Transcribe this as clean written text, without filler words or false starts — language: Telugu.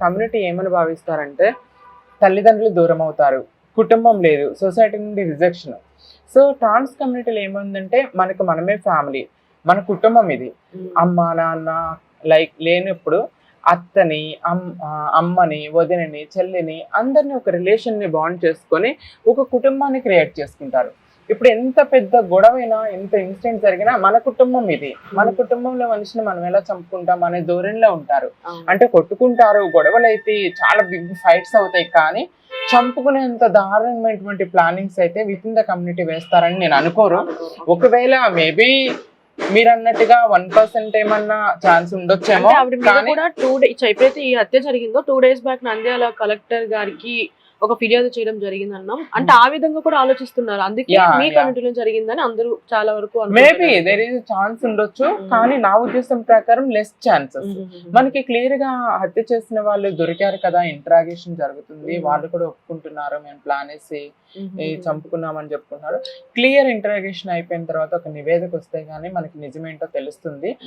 కమ్యూనిటీ ఏమని భావిస్తారంటే తల్లిదండ్రులు దూరం అవుతారు, కుటుంబం లేదు, సొసైటీ నుండి రిజెక్షన్. సో ట్రాన్స్ కమ్యూనిటీలో ఏముందంటే మనకు మనమే ఫ్యామిలీ, మన కుటుంబం ఇది. అమ్మ నాన్న లైక్ లేనప్పుడు అత్తని అమ్మని వదినని చెల్లిని అందరిని ఒక రిలేషన్ని బాండ్ చేసుకొని ఒక కుటుంబాన్ని క్రియేట్ చేసుకుంటారు. ఇప్పుడు ఎంత పెద్ద గొడవైనా ఎంత ఇన్సిడెంట్ జరిగినా మన కుటుంబం ఇది, మన కుటుంబంలో మనిషిని మనం ఎలా చంపుకుంటాం అనే ధోరణిలో ఉంటారు. అంటే కొట్టుకుంటారు, గొడవలు అయితే చాలా బిగ్ ఫైట్స్ అవుతాయి, కానీ చంపుకునేంత దారుణమైనటువంటి ప్లానింగ్స్ అయితే విత్ ఇన్ ద కమ్యూనిటీ వేస్తారని నేను అనుకోరు. ఒకవేళ మేబీ మీరు అన్నట్టుగా 1% ఏమన్నా ఛాన్స్ ఉండొచ్చేమో. కూడా 2 డేస్ ఎప్పుడైతే ఈ హత్య జరిగిందో 2 డేస్ బ్యాక్ నంద్యాల కలెక్టర్ గారికి ఒక ఫిర్యాదు చేయడం జరిగింది అన్నాం. అంటే ఆ విధంగా కూడా ఆలోచిస్తున్నారు, అందుకే మీ కమిటీలో జరిగిందని అందరూ చాలా వరకు మేబీ దేర్ ఇస్ ఛాన్స్ ఉండొచ్చు, కానీ నా ఉద్దేశం ప్రకారం లెస్ ఛాన్సెస్. మనకి క్లియర్ గా హత్య చేసిన వాళ్ళు దొరికారు కదా, ఇంట్రాగేషన్ జరుగుతుంది, వాళ్ళు కూడా ఒప్పుకుంటున్నారు మేము ప్లాన్ వేసి చంపుకున్నామని చెప్పుకున్నారు. క్లియర్ ఇంట్రాగేషన్ అయిపోయిన తర్వాత ఒక నివేదిక వస్తే గానీ మనకి నిజమేంటో తెలుస్తుంది.